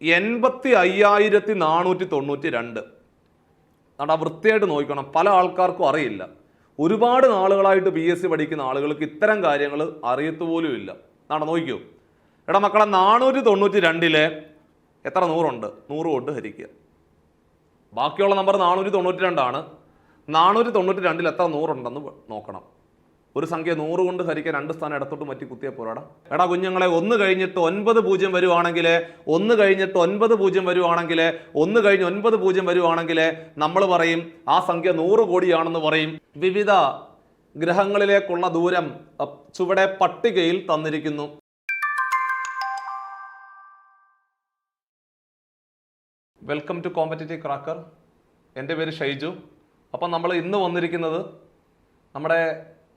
85,492. അതുകൊണ്ട് ആ വൃത്തിയായിട്ട് നോക്കണം. പല ആൾക്കാർക്കും അറിയില്ല. ഒരുപാട് നാളുകളായിട്ട് PSC പഠിക്കുന്ന ആളുകൾക്ക് ഇത്തരം കാര്യങ്ങൾ അറിയത്തുപോലും ഇല്ല. നോക്കൂ. എടാ മക്കളെ, 492 എത്ര 100 ഉണ്ട്? 100 കൊണ്ട് ഹരിക്കുക. ബാക്കിയുള്ള നമ്പർ 492 492 എത്ര 100 ഉണ്ടെന്ന് നോക്കണം. ഒരു സംഖ്യ 100 കൊണ്ട് ഹരിക്കാൻ 2 സ്ഥാനം ഇടത്തോട്ട് മറ്റി കുത്തിയാൽ പോരാടാ. എടാ കുഞ്ഞുങ്ങളെ, 1 കഴിഞ്ഞിട്ട് 9 വരുവാണെങ്കിൽ 1 കഴിഞ്ഞിട്ട് 9 വരുവാണെങ്കിൽ 1 കഴിഞ്ഞ് 9 വരുവാണെങ്കിൽ നമ്മൾ പറയും ആ സംഖ്യ 100 കോടിയാണെന്ന് പറയും. വിവിധ ഗ്രഹങ്ങളിലേക്കുള്ള ദൂരം ചുവടെ പട്ടികയിൽ തന്നിരിക്കുന്നു. Welcome to competitive cracker. എൻ്റെ പേര് ഷൈജു. അപ്പം നമ്മൾ ഇന്ന് വന്നിരിക്കുന്നത് നമ്മുടെ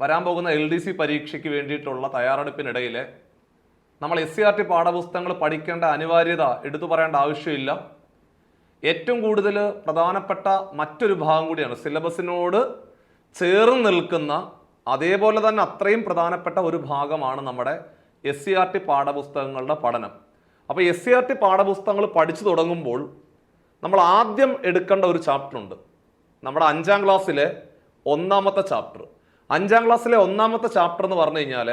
വരാൻ പോകുന്ന LDC പരീക്ഷയ്ക്ക് വേണ്ടിയിട്ടുള്ള തയ്യാറെടുപ്പിനിടയിൽ നമ്മൾ SCERT പാഠപുസ്തകങ്ങൾ പഠിക്കേണ്ട അനിവാര്യത എടുത്തു പറയേണ്ട ആവശ്യമില്ല. ഏറ്റവും കൂടുതൽ പ്രധാനപ്പെട്ട മറ്റൊരു ഭാഗം കൂടിയാണ്, സിലബസിനോട് ചേർന്ന് നിൽക്കുന്ന അതേപോലെ തന്നെ അത്രയും പ്രധാനപ്പെട്ട ഒരു ഭാഗമാണ് നമ്മുടെ SCERT പാഠപുസ്തകങ്ങളുടെ പഠനം. അപ്പോൾ SCERT പാഠപുസ്തകങ്ങൾ പഠിച്ചു തുടങ്ങുമ്പോൾ നമ്മൾ ആദ്യം എടുക്കേണ്ട ഒരു ചാപ്റ്റർ ഉണ്ട്. നമ്മുടെ 5ാം ക്ലാസ്സിലെ 1ാമത്തെ ചാപ്റ്റർ. 5ാം ക്ലാസ്സിലെ 1ാമത്തെ ചാപ്റ്റർ എന്ന് പറഞ്ഞു കഴിഞ്ഞാൽ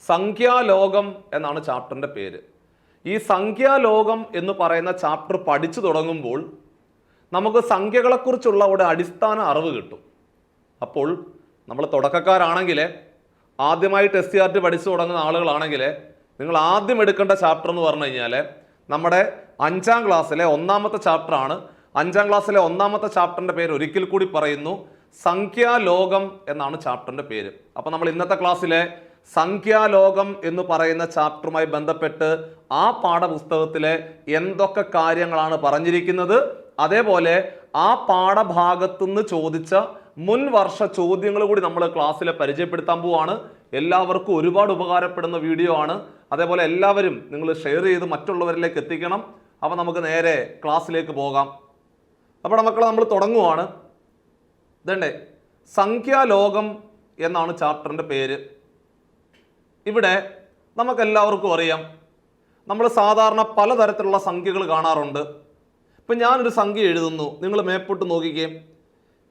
സംഖ്യാലോകം എന്നാണ് ചാപ്റ്ററിൻ്റെ പേര്. ഈ സംഖ്യാലോകം എന്ന് പറയുന്ന ചാപ്റ്റർ പഠിച്ചു തുടങ്ങുമ്പോൾ നമുക്ക് സംഖ്യകളെക്കുറിച്ചുള്ള ഒരു അടിസ്ഥാന അറിവ് കിട്ടും. അപ്പോൾ നമ്മൾ തുടക്കക്കാരാണെങ്കിൽ, ആദ്യമായിട്ട് SCERT പഠിച്ചു തുടങ്ങുന്ന ആളുകളാണെങ്കിൽ നിങ്ങൾ ആദ്യം എടുക്കേണ്ട ചാപ്റ്റർ എന്ന് പറഞ്ഞു കഴിഞ്ഞാൽ നമ്മുടെ 5ാം ക്ലാസ്സിലെ 1ാമത്തെ ചാപ്റ്ററാണ്. 5ാം ക്ലാസ്സിലെ 1ാമത്തെ ചാപ്റ്ററിൻ്റെ പേര് ഒരിക്കൽ കൂടി പറയുന്നു, സംഖ്യാലോകം എന്നാണ് ചാപ്റ്ററിൻ്റെ പേര്. അപ്പോൾ നമ്മൾ ഇന്നത്തെ ക്ലാസ്സിലെ സംഖ്യാലോകം എന്ന് പറയുന്ന ചാപ്റ്ററുമായി ബന്ധപ്പെട്ട് ആ പാഠപുസ്തകത്തിലെ എന്തൊക്കെ കാര്യങ്ങളാണ് പറഞ്ഞിരിക്കുന്നത്, അതേപോലെ ആ പാഠഭാഗത്തുനിന്ന് ചോദിച്ച മുൻ വർഷ ചോദ്യങ്ങൾ കൂടി നമ്മൾ ക്ലാസ്സിലെ പരിചയപ്പെടുത്താൻ പോവാണ്. എല്ലാവർക്കും ഒരുപാട് ഉപകാരപ്പെടുന്ന വീഡിയോ ആണ്. അതേപോലെ എല്ലാവരും നിങ്ങൾ ഷെയർ ചെയ്ത് മറ്റുള്ളവരിലേക്ക് എത്തിക്കണം. അപ്പോൾ നമുക്ക് നേരെ ക്ലാസ്സിലേക്ക് പോകാം. അപ്പോൾ മക്കളെ, നമ്മൾ തുടങ്ങുവാണ്. ഇതണ്ടേ, സംഖ്യാലോകം എന്നാണ് ചാപ്റ്ററിൻ്റെ പേര്. ഇവിടെ നമുക്കെല്ലാവർക്കും അറിയാം, നമ്മൾ സാധാരണ പലതരത്തിലുള്ള സംഖ്യകൾ കാണാറുണ്ട്. ഇപ്പം ഞാനൊരു സംഖ്യ എഴുതുന്നു, നിങ്ങൾ മേപ്പോട്ട് നോക്കിക്കേ.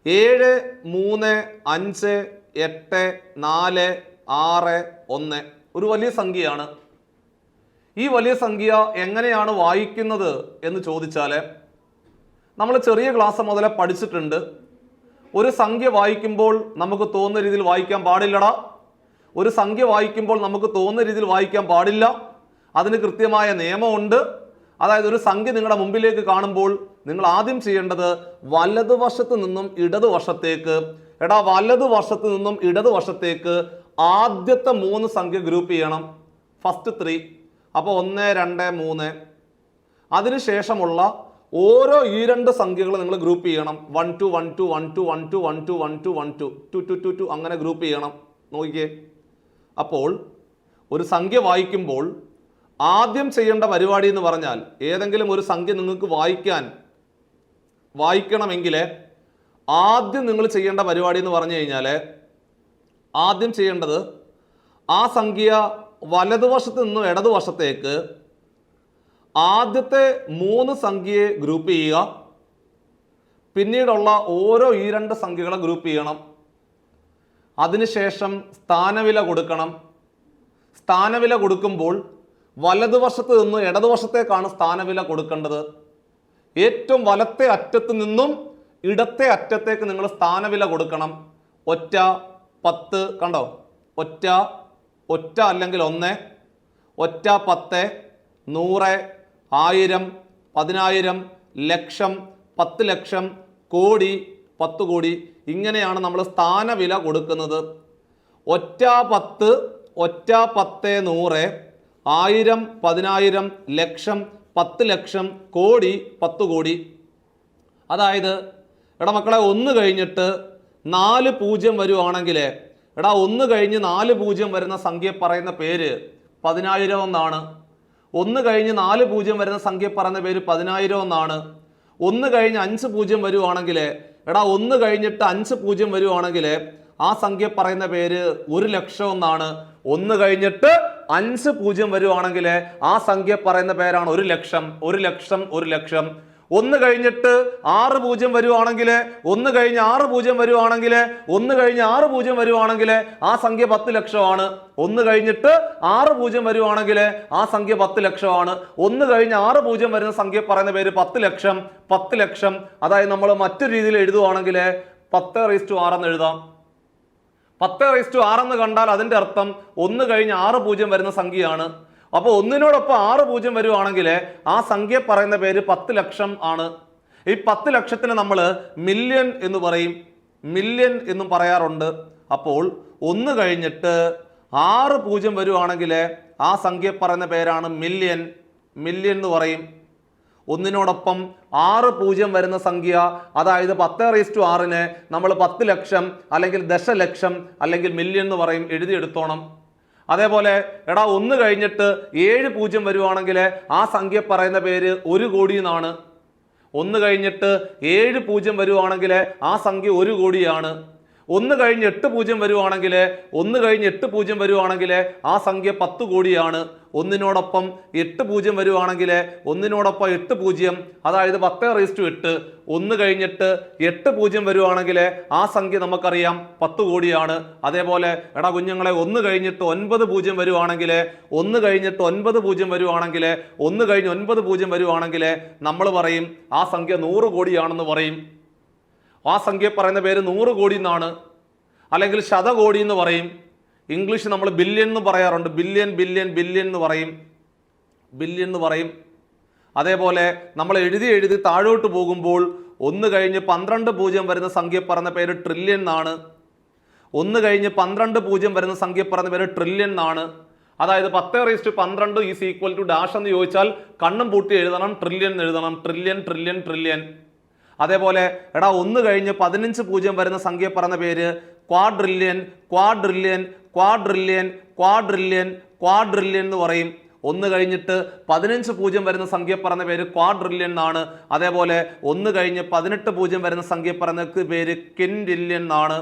7, 3, 5, 8, 4, 6, 1 ഒരു വലിയ സംഖ്യയാണ്. ഈ വലിയ സംഖ്യ എങ്ങനെയാണ് വായിക്കുന്നത് എന്ന് ചോദിച്ചാൽ, നമ്മൾ ചെറിയ ക്ലാസ് മുതലേ പഠിച്ചിട്ടുണ്ട്, ഒരു സംഖ്യ വായിക്കുമ്പോൾ നമുക്ക് തോന്നുന്ന രീതിയിൽ വായിക്കാൻ പാടില്ലടാ. ഒരു സംഖ്യ വായിക്കുമ്പോൾ നമുക്ക് തോന്നുന്ന രീതിയിൽ വായിക്കാൻ പാടില്ല. അതിന് കൃത്യമായ നിയമമുണ്ട്. അതായത് ഒരു സംഖ്യ നിങ്ങളുടെ മുമ്പിലേക്ക് കാണുമ്പോൾ നിങ്ങൾ ആദ്യം ചെയ്യേണ്ടത് വലതുവശത്ത് നിന്നും ഇടതുവശത്തേക്ക്, വലതുവശത്ത് നിന്നും ഇടതുവശത്തേക്ക് ആദ്യത്തെ 3 സംഖ്യ ഗ്രൂപ്പ് ചെയ്യണം. ഫസ്റ്റ് 3. അപ്പോൾ 1, 2, 3. അതിനുശേഷമുള്ള ഓരോ ഈ 2 സംഖ്യകൾ നിങ്ങൾ ഗ്രൂപ്പ് ചെയ്യണം. 1 2 1 2 1 2 1 2 1 2 1 2 1 2 2 2 2 2 അങ്ങനെ ഗ്രൂപ്പ് ചെയ്യണം. നോക്കിക്കേ. അപ്പോൾ ഒരു സംഖ്യ വായിക്കുമ്പോൾ ആദ്യം ചെയ്യേണ്ട പരിപാടി എന്ന് പറഞ്ഞാൽ, ഏതെങ്കിലും ഒരു സംഖ്യ നിങ്ങൾക്ക് വായിക്കണമെങ്കിൽ ആദ്യം നിങ്ങൾ ചെയ്യേണ്ട പരിപാടി എന്ന് പറഞ്ഞു കഴിഞ്ഞാൽ, ആദ്യം ചെയ്യേണ്ടത് ആ സംഖ്യ വലതുവശത്ത് നിന്നും ഇടതുവശത്തേക്ക് ആദ്യത്തെ 3 സംഖ്യയെ ഗ്രൂപ്പ് ചെയ്യുക. പിന്നീടുള്ള ഓരോ ഈ 2 സംഖ്യകളെ ഗ്രൂപ്പ് ചെയ്യണം. അതിനുശേഷം സ്ഥാനവില കൊടുക്കണം. സ്ഥാനവില കൊടുക്കുമ്പോൾ വലതുവശത്ത് നിന്ന് ഇടതുവശത്തേക്കാണ് സ്ഥാനവില കൊടുക്കേണ്ടത്. ഏറ്റവും വലത്തെ അറ്റത്ത് നിന്നും ഇടത്തെ അറ്റത്തേക്ക് നിങ്ങൾ സ്ഥാനവില കൊടുക്കണം. ഒറ്റ, 10 കണ്ടോ, ഒറ്റ അല്ലെങ്കിൽ 1, ഒറ്റ, 10, 100, 1000, 10000, ലക്ഷം, 10 ലക്ഷം, കോടി, 10 കോടി. ഇങ്ങനെയാണ് നമ്മൾ സ്ഥാനവില കൊടുക്കുന്നത്. ഒറ്റ 10, 100, 1000, 10000, ലക്ഷം, 10 ലക്ഷം, കോടി, 10 കോടി. അതായത് മക്കളെ, 1 കഴിഞ്ഞിട്ട് 4 0 വരുവാണെങ്കിൽ, 1 കഴിഞ്ഞ് 4 0 വരുന്ന സംഖ്യ പറയുന്ന പേര് 10000 എന്നാണ്. 1 കഴിഞ്ഞ് 4 0 വരുന്ന സംഖ്യ പറയുന്ന പേര് 10000 എന്നാണ്. 1 കഴിഞ്ഞ് 5 0 വരുവാണെങ്കിൽ, 1 കഴിഞ്ഞിട്ട് 5 0 വരുവാണെങ്കിൽ ആ സംഖ്യ പറയുന്ന പേര് 1 ലക്ഷം എന്നാണ്. 1 കഴിഞ്ഞിട്ട് 5 പൂജ്യം വരുവാണെങ്കിൽ ആ സംഖ്യ പറയുന്ന പേരാണ് 1 ലക്ഷം. 1 ലക്ഷം 1 ലക്ഷം. 1 കഴിഞ്ഞിട്ട് 6 പൂജ്യം വരുവാണെങ്കിൽ, 1 കഴിഞ്ഞ് 6 പൂജ്യം വരുവാണെങ്കിൽ, 1 കഴിഞ്ഞ് 6 പൂജ്യം വരുവാണെങ്കിൽ ആ സംഖ്യ 10 ലക്ഷമാണ്. 1 കഴിഞ്ഞിട്ട് 6 പൂജ്യം വരുവാണെങ്കിൽ ആ സംഖ്യ 10 ലക്ഷമാണ്. 1 കഴിഞ്ഞ് 6 പൂജ്യം വരുന്ന സംഖ്യ പറയുന്ന പേര് 10 ലക്ഷം. 10 ലക്ഷം. അതായത് നമ്മൾ മറ്റൊരു രീതിയിൽ എഴുതുവാണെങ്കിൽ 10⁻6 എന്ന് എഴുതാം. 10⁻6 എന്ന് കണ്ടാൽ അതിന്റെ അർത്ഥം 1 കഴിഞ്ഞ് 6 പൂജ്യം വരുന്ന സംഖ്യയാണ്. അപ്പോൾ 1നോടൊപ്പം 6 പൂജ്യം വരുവാണെങ്കിൽ ആ സംഖ്യ പറയുന്ന പേര് 10 ലക്ഷം ആണ്. ഈ 10 ലക്ഷത്തിന് നമ്മൾ മില്യൺ എന്ന് പറയും, മില്യൺ എന്നും പറയാറുണ്ട്. അപ്പോൾ 1 കഴിഞ്ഞിട്ട് 6 പൂജ്യം വരുവാണെങ്കിൽ ആ സംഖ്യ പറയുന്ന പേരാണ് മില്യൺ. മില്യൺ എന്ന് പറയും. 1നോടൊപ്പം 6 പൂജ്യം വരുന്ന സംഖ്യ, അതായത് 10⁻6ന് നമ്മൾ 10 ലക്ഷം അല്ലെങ്കിൽ ദശലക്ഷം അല്ലെങ്കിൽ മില്യൺ എന്ന് പറയും. എഴുതിയെടുത്തോണം. അതേപോലെ 1 കഴിഞ്ഞിട്ട് 7 പൂജ്യം വരുവാണെങ്കിൽ ആ സംഖ്യ പറയുന്ന പേര് 1 കോടി എന്നാണ്. 1 കഴിഞ്ഞിട്ട് 7 പൂജ്യം വരുവാണെങ്കിൽ ആ സംഖ്യ 1 കോടിയാണ്. 1 കഴിഞ്ഞ് 8 പൂജ്യം വരുവാണെങ്കിൽ, 1 കഴിഞ്ഞ് 8 പൂജ്യം വരുവാണെങ്കിൽ ആ സംഖ്യ 10 കോടിയാണ്. 1നോടൊപ്പം 8 പൂജ്യം വരുവാണെങ്കിൽ, 1നോടൊപ്പം 8 പൂജ്യം, അതായത് 10⁻8. 1 കഴിഞ്ഞിട്ട് 8 പൂജ്യം വരുവാണെങ്കിൽ ആ സംഖ്യ നമുക്കറിയാം 10 കോടിയാണ്. അതേപോലെ കുഞ്ഞുങ്ങളെ 1 കഴിഞ്ഞിട്ട് 9 പൂജ്യം വരുവാണെങ്കിൽ, 1 കഴിഞ്ഞിട്ട് 9 പൂജ്യം വരുവാണെങ്കിൽ, 1 കഴിഞ്ഞ് 9 പൂജ്യം വരുവാണെങ്കിൽ നമ്മൾ പറയും ആ സംഖ്യ 100 കോടിയാണെന്ന് പറയും. ആ സംഖ്യ പറയുന്ന പേര് 100 കോടി എന്നാണ്. അല്ലെങ്കിൽ ശതകോടി എന്ന് പറയും. ഇംഗ്ലീഷ് നമ്മൾ ബില്യൺ എന്ന് പറയാറുണ്ട്. ബില്യൺ ബില്യൺ ബില്യൺ എന്ന് പറയും. ബില്യൺ എന്ന് പറയും. അതേപോലെ നമ്മൾ എഴുതി താഴോട്ട് പോകുമ്പോൾ 1 കഴിഞ്ഞ് 12 പൂജ്യം വരുന്ന സംഖ്യ പറയുന്ന പേര് ട്രില്യൺ എന്നാണ്. 1 കഴിഞ്ഞ് 12 പൂജ്യം വരുന്ന സംഖ്യ പറയുന്ന പേര് ട്രില്യൺ എന്നാണ്. അതായത് 10⁻12 ഈസ് ഈക്വൽ ടു ഡാഷ് എന്ന് ചോദിച്ചാൽ കണ്ണും പൂട്ടി എഴുതണം, ട്രില്യൺ എഴുതണം. Trillion trillion trillion. അതേപോലെ 1 കഴിഞ്ഞ് 15 പൂജ്യം വരുന്ന സംഖ്യ പറയുന്ന പേര് ക്വാഡ്രില്യൺ. ക്വാഡ്രില്യൺ ക്വാഡ്രില്യൺ ക്വാഡ്രില്യൺ ക്വാഡ്രില്യൺ എന്ന് പറയും. 1 കഴിഞ്ഞിട്ട് 15 പൂജ്യം വരുന്ന സംഖ്യ പറയുന്ന പേര് ക്വാഡ്രില്യൺ എന്നാണ്. അതേപോലെ 1 കഴിഞ്ഞ് 18 പൂജ്യം വരുന്ന സംഖ്യ പറയുന്ന പേര് ക്വിൻറ്റില്യൺ എന്നാണ്.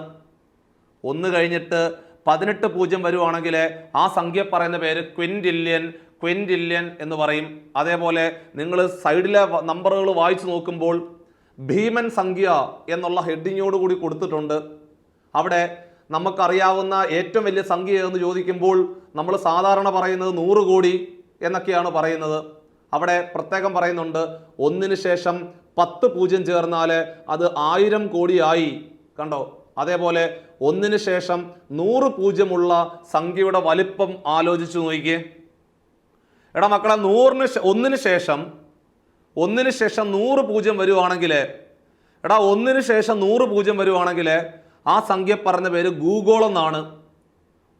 1 കഴിഞ്ഞിട്ട് 18 പൂജ്യം വരുവാണെങ്കിൽ ആ സംഖ്യ പറയുന്ന പേര് ക്വിൻറ്റില്യൺ. ക്വിൻറ്റില്യൺ എന്ന് പറയും. അതേപോലെ നിങ്ങൾ സൈഡിലെ നമ്പറുകൾ വായിച്ചു നോക്കുമ്പോൾ ഭീമൻ സംഖ്യ എന്നുള്ള ഹെഡിങ്ങോട് കൂടി കൊടുത്തിട്ടുണ്ട്. അവിടെ നമുക്കറിയാവുന്ന ഏറ്റവും വലിയ സംഖ്യ എന്ന് ചോദിക്കുമ്പോൾ നമ്മൾ സാധാരണ പറയുന്നത് 100 കോടി എന്നൊക്കെയാണ് പറയുന്നത്. അവിടെ പ്രത്യേകം പറയുന്നുണ്ട് 1ന് ശേഷം 10 പൂജ്യം ചേർന്നാൽ അത് 1000 കോടിയായി. കണ്ടോ? അതേപോലെ 1ന് ശേഷം 100 പൂജ്യമുള്ള സംഖ്യയുടെ വലിപ്പം ആലോചിച്ചു നോക്കിയേ. മക്കളെ, 1ന് ശേഷം 100 പൂജ്യം വരുവാണെങ്കിൽ, 1ന് ശേഷം 100 പൂജ്യം വരുവാണെങ്കിൽ ആ സംഖ്യ പറഞ്ഞ പേര് ഗൂഗോളം എന്നാണ്.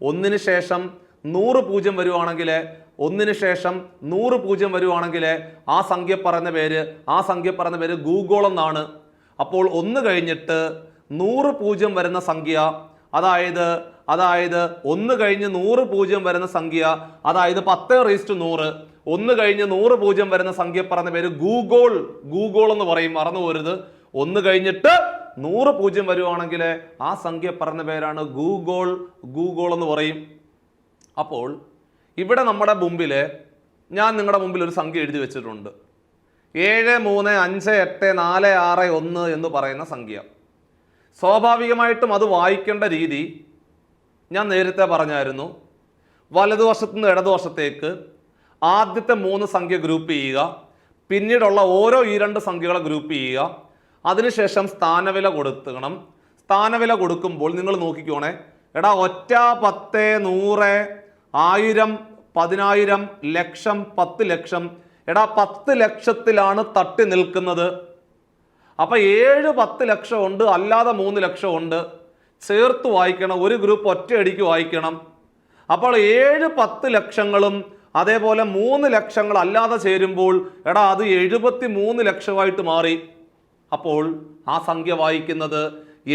1ന് ശേഷം 100 പൂജ്യം വരുവാണെങ്കിൽ, 1ന് ശേഷം 100 പൂജ്യം വരുവാണെങ്കിൽ ആ സംഖ്യ പറഞ്ഞ പേര് ഗൂഗോളം എന്നാണ്. അപ്പോൾ 1 കഴിഞ്ഞിട്ട് 100 പൂജ്യം വരുന്ന സംഖ്യ, അതായത് 1 കഴിഞ്ഞ് 100 പൂജ്യം വരുന്ന സംഖ്യ, അതായത് 10⁻100. 1 കഴിഞ്ഞ് 100 പൂജ്യം വരുന്ന സംഖ്യ പറഞ്ഞ പേര് ഗൂഗോൾ എന്ന് പറയും. മറന്നു പോരുത്. 1 കഴിഞ്ഞിട്ട് 100 പൂജ്യം വരുവാണെങ്കിൽ ആ സംഖ്യ പറഞ്ഞ പേരാണ് ഗൂഗോൾ എന്ന് പറയും. അപ്പോൾ ഇവിടെ നമ്മുടെ മുമ്പിൽ ഞാൻ നിങ്ങളുടെ മുമ്പിൽ ഒരു സംഖ്യ എഴുതി വെച്ചിട്ടുണ്ട്. 7358461 എന്ന് പറയുന്ന സംഖ്യ. സ്വാഭാവികമായിട്ടും അത് വായിക്കേണ്ട രീതി ഞാൻ നേരത്തെ പറഞ്ഞായിരുന്നു. വലതുവശത്തു നിന്ന് ഇടതുവശത്തേക്ക് ആദ്യത്തെ 3 സംഖ്യ ഗ്രൂപ്പ് ചെയ്യുക, പിന്നീടുള്ള ഓരോ ഈ 2 സംഖ്യകളെ ഗ്രൂപ്പ് ചെയ്യുക, അതിനുശേഷം സ്ഥാനവില കൊടുക്കണം. സ്ഥാനവില കൊടുക്കുമ്പോൾ നിങ്ങൾ നോക്കിക്കോണേ, ഒറ്റ, 10, 100, 1000, 10000, ലക്ഷം, 10 ലക്ഷം. 10 ലക്ഷത്തിലാണ് തട്ടി നിൽക്കുന്നത്. അപ്പൊ 7 10 ലക്ഷം ഉണ്ട്, അല്ലാതെ 3 ലക്ഷം ഉണ്ട്. ചേർത്ത് വായിക്കണം. ഒരു ഗ്രൂപ്പ് ഒറ്റയടിക്ക് വായിക്കണം. അപ്പോൾ 7 10 ലക്ഷങ്ങളും അതേപോലെ 3 ലക്ഷങ്ങൾ അല്ലാതെ ചേരുമ്പോൾ അത് 73 ലക്ഷമായിട്ട് മാറി. അപ്പോൾ ആ സംഖ്യ വായിക്കുന്നത്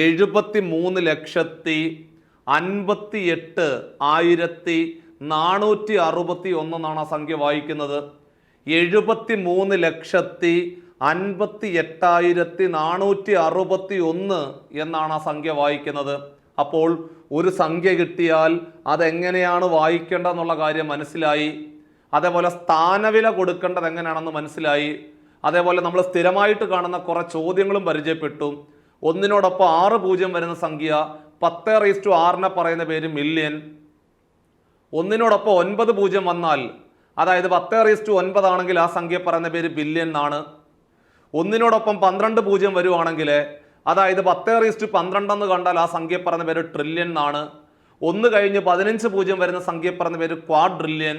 73,58,461 എന്നാണ് ആ സംഖ്യ വായിക്കുന്നത്. 73,58,461 എന്നാണ് ആ സംഖ്യ വായിക്കുന്നത്. അപ്പോൾ ഒരു സംഖ്യ കിട്ടിയാൽ അതെങ്ങനെയാണ് വായിക്കേണ്ടതെന്നുള്ള കാര്യം മനസ്സിലായി. അതേപോലെ സ്ഥാനവില കൊടുക്കേണ്ടത് എങ്ങനെയാണെന്ന് മനസ്സിലായി. അതേപോലെ നമ്മൾ സ്ഥിരമായിട്ട് കാണുന്ന കുറേ ചോദ്യങ്ങളും പരിചയപ്പെട്ടു. ഒന്നിനോടൊപ്പം 6 പൂജ്യം വരുന്ന സംഖ്യ 10⁻6 പറയുന്ന പേര് മില്യൺ. ഒന്നിനോടൊപ്പം 9 പൂജ്യം വന്നാൽ, അതായത് 10⁻9 ആണെങ്കിൽ ആ സംഖ്യ പറയുന്ന പേര് ബില്യൺ എന്നാണ്. ഒന്നിനോടൊപ്പം 12 പൂജ്യം വരുവാണെങ്കിൽ, അതായത് 10⁻12 എന്ന് കണ്ടാൽ ആ സംഖ്യ പറയുന്ന പേര് ട്രില്യൺ എന്നാണ്. 1 കഴിഞ്ഞ് 15 പൂജ്യം വരുന്ന സംഖ്യ പറയുന്ന പേര് ക്വാഡ്രില്യൺ.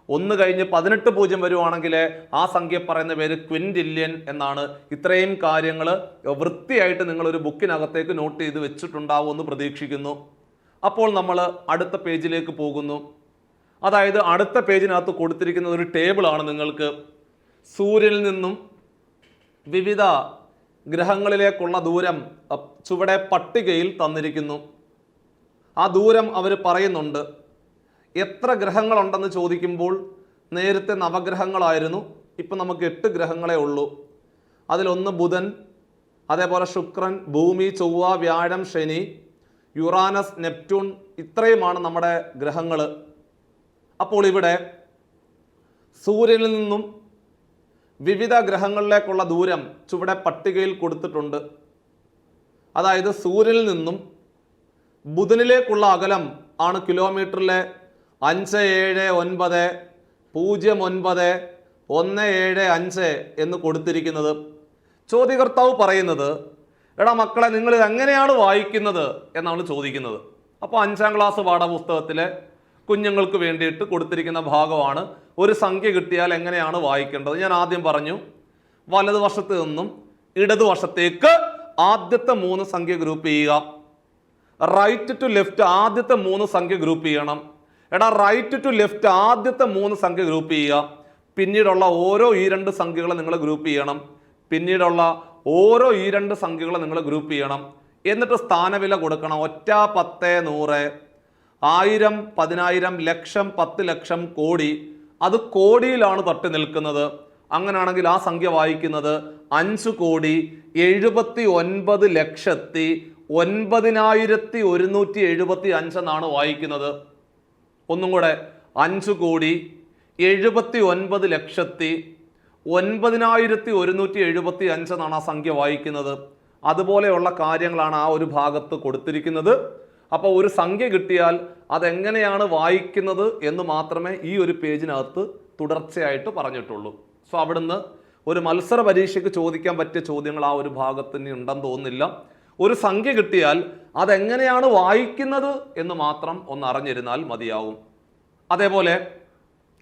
1 കഴിഞ്ഞ് 18 പൂജ്യം വരുവാണെങ്കിൽ ആ സംഖ്യ പറയുന്ന പേര് ക്വിൻറ്റില്യൺ എന്നാണ്. ഇത്രയും കാര്യങ്ങൾ വൃത്തിയായിട്ട് നിങ്ങളൊരു ബുക്കിനകത്തേക്ക് നോട്ട് ചെയ്ത് വെച്ചിട്ടുണ്ടാവുമെന്ന് പ്രതീക്ഷിക്കുന്നു. അപ്പോൾ നമ്മൾ അടുത്ത പേജിലേക്ക് പോകുന്നു. അതായത് അടുത്ത പേജിനകത്ത് കൊടുത്തിരിക്കുന്ന ഒരു ടേബിളാണ് നിങ്ങൾക്ക്. സൂര്യനിൽ നിന്നും വിവിധ ഗ്രഹങ്ങളിലേക്കുള്ള ദൂരം ചുവടെ പട്ടികയിൽ തന്നിരിക്കുന്നു. ആ ദൂരം അവർ പറയുന്നുണ്ട്. എത്ര ഗ്രഹങ്ങളുണ്ടെന്ന് ചോദിക്കുമ്പോൾ നേരത്തെ നവഗ്രഹങ്ങളായിരുന്നു, ഇപ്പം നമുക്ക് 8 ഗ്രഹങ്ങളേ ഉള്ളൂ. അതിലൊന്ന് ബുധൻ, അതേപോലെ ശുക്രൻ, ഭൂമി, ചൊവ്വ, വ്യാഴം, ശനി, യുറാനസ്, നെപ്റ്റ്യൂൺ, ഇത്രയുമാണ് നമ്മുടെ ഗ്രഹങ്ങൾ. അപ്പോൾ ഇവിടെ സൂര്യനിൽ നിന്നും വിവിധ ഗ്രഹങ്ങളിലേക്കുള്ള ദൂരം ചുവടെ പട്ടികയിൽ കൊടുത്തിട്ടുണ്ട്. അതായത് സൂര്യനിൽ നിന്നും ബുധനിലേക്കുള്ള അകലം ആണ് കിലോമീറ്ററിലെ 579091715 എന്ന് കൊടുത്തിരിക്കുന്നത്. ചോദ്യകർത്താവ് പറയുന്നത്, എടാ മക്കളെ, നിങ്ങൾ ഇത് എങ്ങനെയാണ് വായിക്കുന്നത് എന്നാണ് ചോദിക്കുന്നത്. അപ്പോൾ 5ാം ക്ലാസ് പാഠപുസ്തകത്തിലെ കുഞ്ഞുങ്ങൾക്ക് വേണ്ടിയിട്ട് കൊടുത്തിരിക്കുന്ന ഭാഗമാണ് ഒരു സംഖ്യ കിട്ടിയാൽ എങ്ങനെയാണ് വായിക്കേണ്ടത്. ഞാൻ ആദ്യം പറഞ്ഞു, വലതുവശത്ത് നിന്നും ഇടതുവശത്തേക്ക് ആദ്യത്തെ 3 സംഖ്യ ഗ്രൂപ്പ് ചെയ്യുക. റൈറ്റ് ടു ലെഫ്റ്റ് ആദ്യത്തെ 3 സംഖ്യ ഗ്രൂപ്പ് ചെയ്യണം. എടാ, റൈറ്റ് ടു ലെഫ്റ്റ് ആദ്യത്തെ 3 സംഖ്യ ഗ്രൂപ്പ് ചെയ്യുക. പിന്നീടുള്ള ഓരോ ഈ 2 സംഖ്യകളെ നിങ്ങൾ ഗ്രൂപ്പ് ചെയ്യണം. പിന്നീടുള്ള ഓരോ ഈ 2 സംഖ്യകളെ നിങ്ങൾ ഗ്രൂപ്പ് ചെയ്യണം. എന്നിട്ട് സ്ഥാനവില കൊടുക്കണം. 1, 10, 100, 1000, 10000, ലക്ഷം, 10 ലക്ഷം, കോടി. അത് കോടിയിലാണ് തട്ടി നിൽക്കുന്നത്. അങ്ങനെയാണെങ്കിൽ ആ സംഖ്യ വായിക്കുന്നത് 5,09,91,175 എന്നാണ് വായിക്കുന്നത്. ഒന്നും കൂടെ, 5,79,91,175 എന്നാണ് ആ സംഖ്യ വായിക്കുന്നത്. അതുപോലെയുള്ള കാര്യങ്ങളാണ് ആ ഒരു ഭാഗത്ത് കൊടുത്തിരിക്കുന്നത്. അപ്പോൾ ഒരു സംഖ്യ കിട്ടിയാൽ അതെങ്ങനെയാണ് വായിക്കുന്നത് എന്ന് മാത്രമേ ഈ ഒരു പേജിനകത്ത് തുടർച്ചയായിട്ട് പറഞ്ഞിട്ടുള്ളൂ. സോ അവിടുന്ന് ഒരു മത്സര പരീക്ഷയ്ക്ക് ചോദിക്കാൻ പറ്റിയ ചോദ്യങ്ങൾ ആ ഒരു ഭാഗത്ത് ഇനി ഉണ്ടെന്ന് തോന്നുന്നില്ല. ഒരു സംഖ്യ കിട്ടിയാൽ അതെങ്ങനെയാണ് വായിക്കുന്നത് എന്ന് മാത്രം ഒന്ന് അറിഞ്ഞിരുന്നാൽ മതിയാവും. അതേപോലെ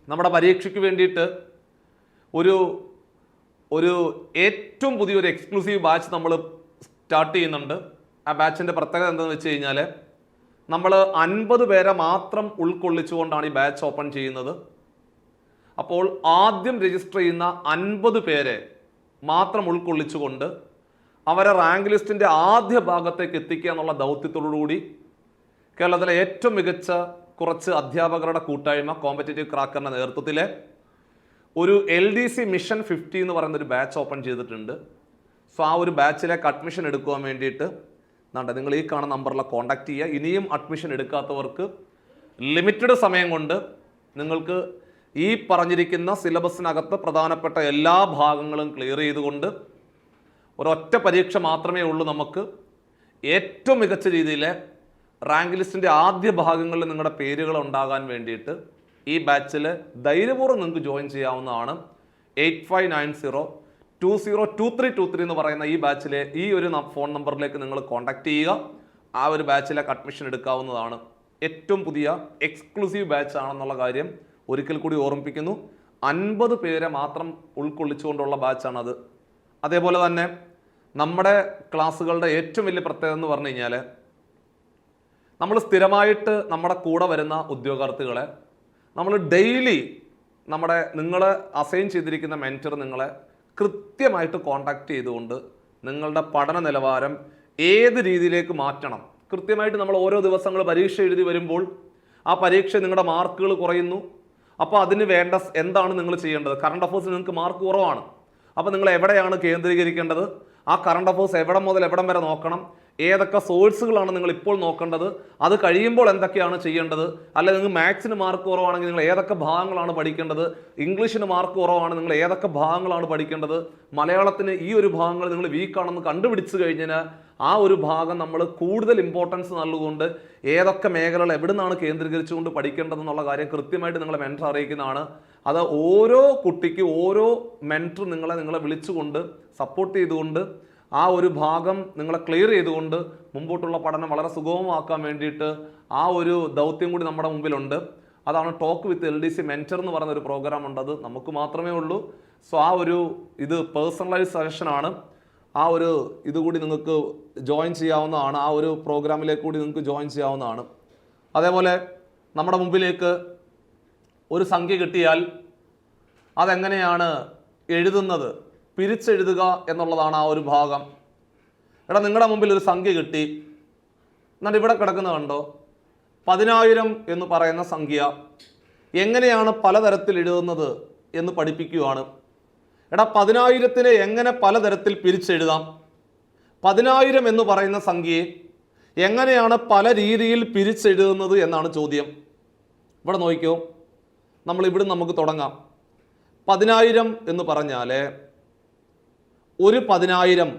നമ്മുടെ പരീക്ഷയ്ക്ക് വേണ്ടിയിട്ട് ഒരു ഏറ്റവും പുതിയൊരു എക്സ്ക്ലൂസീവ് ബാച്ച് നമ്മൾ സ്റ്റാർട്ട് ചെയ്യുന്നുണ്ട്. ആ ബാച്ചിൻ്റെ പ്രത്യേകത എന്താണെന്ന് വെച്ച് കഴിഞ്ഞാൽ, നമ്മൾ 50 പേരെ മാത്രം ഉൾക്കൊള്ളിച്ചുകൊണ്ടാണ് ഈ ബാച്ച് ഓപ്പൺ ചെയ്യുന്നത്. അപ്പോൾ ആദ്യം രജിസ്റ്റർ ചെയ്യുന്ന 50 പേരെ മാത്രം ഉൾക്കൊള്ളിച്ചുകൊണ്ട് അവരെ റാങ്ക് ലിസ്റ്റിൻ്റെ ആദ്യ ഭാഗത്തേക്ക് എത്തിക്കുക എന്നുള്ള ദൗത്യത്തോടുകൂടി കേരളത്തിലെ ഏറ്റവും മികച്ച കുറച്ച് അധ്യാപകരുടെ കൂട്ടായ്മ കോമ്പറ്റേറ്റീവ് ക്രാക്കറിൻ്റെ നേതൃത്വത്തിലെ ഒരു LDC മിഷൻ 50 എന്ന് പറയുന്ന ഒരു ബാച്ച് ഓപ്പൺ ചെയ്തിട്ടുണ്ട്. സോ ആ ഒരു ബാച്ചിലേക്ക് അഡ്മിഷൻ എടുക്കുവാൻ വേണ്ടിയിട്ട് നിങ്ങൾ ഈ കാണുന്ന നമ്പറിൽ കോൺടാക്ട് ചെയ്യുക. ഇനിയും അഡ്മിഷൻ എടുക്കാത്തവർക്ക് ലിമിറ്റഡ് സമയം കൊണ്ട് നിങ്ങൾക്ക് ഈ പറഞ്ഞിരിക്കുന്ന സിലബസിനകത്ത് പ്രധാനപ്പെട്ട എല്ലാ ഭാഗങ്ങളും ക്ലിയർ ചെയ്തുകൊണ്ട് ഒരൊറ്റ പരീക്ഷ മാത്രമേ ഉള്ളൂ നമുക്ക് ഏറ്റവും മികച്ച രീതിയിൽ റാങ്ക് ലിസ്റ്റിൻ്റെ ആദ്യ ഭാഗങ്ങളിൽ നിങ്ങളുടെ പേരുകൾ ഉണ്ടാകാൻ വേണ്ടിയിട്ട് ഈ ബാച്ചിൽ ധൈര്യപൂർവ്വം നിങ്ങൾക്ക് ജോയിൻ ചെയ്യാവുന്നതാണ്. 8590202323 എന്ന് പറയുന്ന ഈ ബാച്ചിലെ ഈ ഒരു ഫോൺ നമ്പറിലേക്ക് നിങ്ങൾ കോൺടാക്ട് ചെയ്യുക. ആ ഒരു ബാച്ചിലേക്ക് അഡ്മിഷൻ എടുക്കാവുന്നതാണ്. ഏറ്റവും പുതിയ എക്സ്ക്ലൂസീവ് ബാച്ച് ആണെന്നുള്ള കാര്യം ഒരിക്കൽ കൂടി ഓർമ്മിപ്പിക്കുന്നു. 50 പേരെ മാത്രം ഉൾക്കൊള്ളിച്ചുകൊണ്ടുള്ള ബാച്ചാണത്. അതേപോലെ തന്നെ നമ്മുടെ ക്ലാസ്സുകളുടെ ഏറ്റവും വലിയ പ്രത്യേകത എന്ന് പറഞ്ഞു കഴിഞ്ഞാൽ, നമ്മൾ സ്ഥിരമായിട്ട് നമ്മുടെ കൂടെ വരുന്ന ഉദ്യോഗാർത്ഥികളെ നമ്മൾ ഡെയിലി നിങ്ങളെ അസൈൻ ചെയ്തിരിക്കുന്ന മെൻറ്റർ നിങ്ങളെ കൃത്യമായിട്ട് കോൺടാക്ട് ചെയ്തുകൊണ്ട് നിങ്ങളുടെ പഠന നിലവാരം ഏത് രീതിയിലേക്ക് മാറ്റണം കൃത്യമായിട്ട് നമ്മൾ ഓരോ ദിവസങ്ങൾ പരീക്ഷ എഴുതി വരുമ്പോൾ ആ പരീക്ഷ നിങ്ങളുടെ മാർക്കുകൾ കുറയുന്നു. അപ്പോൾ അതിന് വേണ്ട എന്താണ് നിങ്ങൾ ചെയ്യേണ്ടത്? കറണ്ട് അഫേഴ്സിൽ നിങ്ങൾക്ക് മാർക്ക് കുറവാണ്. അപ്പോൾ നിങ്ങൾ എവിടെയാണ് കേന്ദ്രീകരിക്കേണ്ടത്? ആ കറണ്ട് അഫേഴ്സ് എവിടം മുതൽ എവിടം വരെ നോക്കണം? ഏതൊക്കെ സോഴ്സുകളാണ് നിങ്ങൾ ഇപ്പോൾ നോക്കേണ്ടത്, അത് കഴിയുമ്പോൾ എന്തൊക്കെയാണ് ചെയ്യേണ്ടത്, അല്ലെ നിങ്ങൾ മാത്സിന് മാർക്ക് കുറവാണെങ്കിൽ നിങ്ങൾ ഏതൊക്കെ ഭാഗങ്ങളാണ് പഠിക്കേണ്ടത്, ഇംഗ്ലീഷിന് മാർക്ക് കുറവാണ് നിങ്ങൾ ഏതൊക്കെ ഭാഗങ്ങളാണ് പഠിക്കേണ്ടത്, മലയാളത്തിന് ഈ ഒരു ഭാഗങ്ങൾ നിങ്ങൾ വീക്കാണെന്ന് കണ്ടുപിടിച്ച് കഴിഞ്ഞാൽ ആ ഒരു ഭാഗം നമ്മൾ കൂടുതൽ ഇമ്പോർട്ടൻസ് നൽകുകൊണ്ട് ഏതൊക്കെ മേഖലകൾ എവിടെ നിന്നാണ് കേന്ദ്രീകരിച്ചുകൊണ്ട് പഠിക്കേണ്ടതെന്നുള്ള കാര്യം കൃത്യമായിട്ട് നിങ്ങളെ മെൻറ്റർ അറിയിക്കുന്നതാണ്. അത് ഓരോ കുട്ടിക്കും ഓരോ മെൻറ്റർ നിങ്ങളെ വിളിച്ചുകൊണ്ട് സപ്പോർട്ട് ചെയ്തുകൊണ്ട് ആ ഒരു ഭാഗം നിങ്ങളെ ക്ലിയർ ചെയ്തുകൊണ്ട് മുമ്പോട്ടുള്ള പഠനം വളരെ സുഗമമാക്കാൻ വേണ്ടിയിട്ട് ആ ഒരു ദൗത്യം കൂടി നമ്മുടെ മുമ്പിലുണ്ട്. അതാണ് ടോക്ക് വിത്ത് LDC മെൻറ്റർ എന്ന് പറയുന്ന ഒരു പ്രോഗ്രാം ഉണ്ട്. അത് നമുക്ക് മാത്രമേ ഉള്ളൂ. സോ ആ ഒരു ഇത് പേഴ്സണലൈസ് സെഷനാണ്. ആ ഒരു ഇതുകൂടി നിങ്ങൾക്ക് ജോയിൻ ചെയ്യാവുന്നതാണ്. ആ ഒരു പ്രോഗ്രാമിലേക്ക് കൂടി നിങ്ങൾക്ക് ജോയിൻ ചെയ്യാവുന്നതാണ്. അതേപോലെ നമ്മുടെ മുമ്പിലേക്ക് ഒരു സംഖ്യ കിട്ടിയാൽ അതെങ്ങനെയാണ് എഴുതുന്നത്, പിരിച്ചെഴുതുക എന്നുള്ളതാണ് ആ ഒരു ഭാഗം. എടാ നിങ്ങളുടെ മുമ്പിൽ ഒരു സംഖ്യ കിട്ടി, എന്നിട്ട് ഇവിടെ കിടക്കുന്നത് കണ്ടോ, 10,000 എന്ന് പറയുന്ന സംഖ്യ എങ്ങനെയാണ് പലതരത്തിൽ എഴുതുന്നത് എന്ന് പഠിപ്പിക്കുകയാണ്. എടാ 10,000-നെ എങ്ങനെ പലതരത്തിൽ പിരിച്ചെഴുതാം, 10,000 എന്ന് പറയുന്ന സംഖ്യയെ എങ്ങനെയാണ് പല രീതിയിൽ പിരിച്ചെഴുതുന്നത് എന്നാണ് ചോദ്യം. ഇവിടെ നോക്കിക്കോ, ഇവിടെ നമുക്ക് തുടങ്ങാം. 10,000 എന്ന് പറഞ്ഞാൽ ഒരു 10,000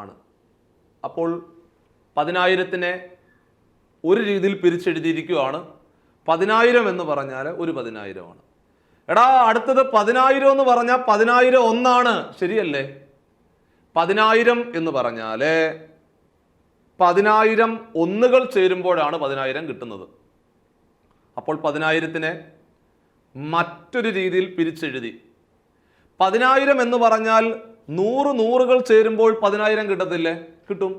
ആണ്. അപ്പോൾ 10,000-നെ ഒരു രീതിയിൽ പിരിച്ചെഴുതിയിരിക്കുകയാണ്. 10,000 എന്ന് പറഞ്ഞാൽ ഒരു 10,000 ആണ്. എടാ അടുത്തത് 10,000 എന്ന് പറഞ്ഞാൽ 10,000 ഒന്നാണ്, ശരിയല്ലേ? 10,000 എന്ന് പറഞ്ഞാൽ 10,000 ഒന്നുകൾ ചേരുമ്പോഴാണ് 10,000 കിട്ടുന്നത്. അപ്പോൾ 10,000-നെ മറ്റൊരു രീതിയിൽ പിരിച്ചെഴുതി. 10,000 എന്ന് പറഞ്ഞാൽ 100 നൂറുകൾ ചേരുമ്പോൾ 10,000 കിട്ടത്തില്ലേ? കിട്ടും.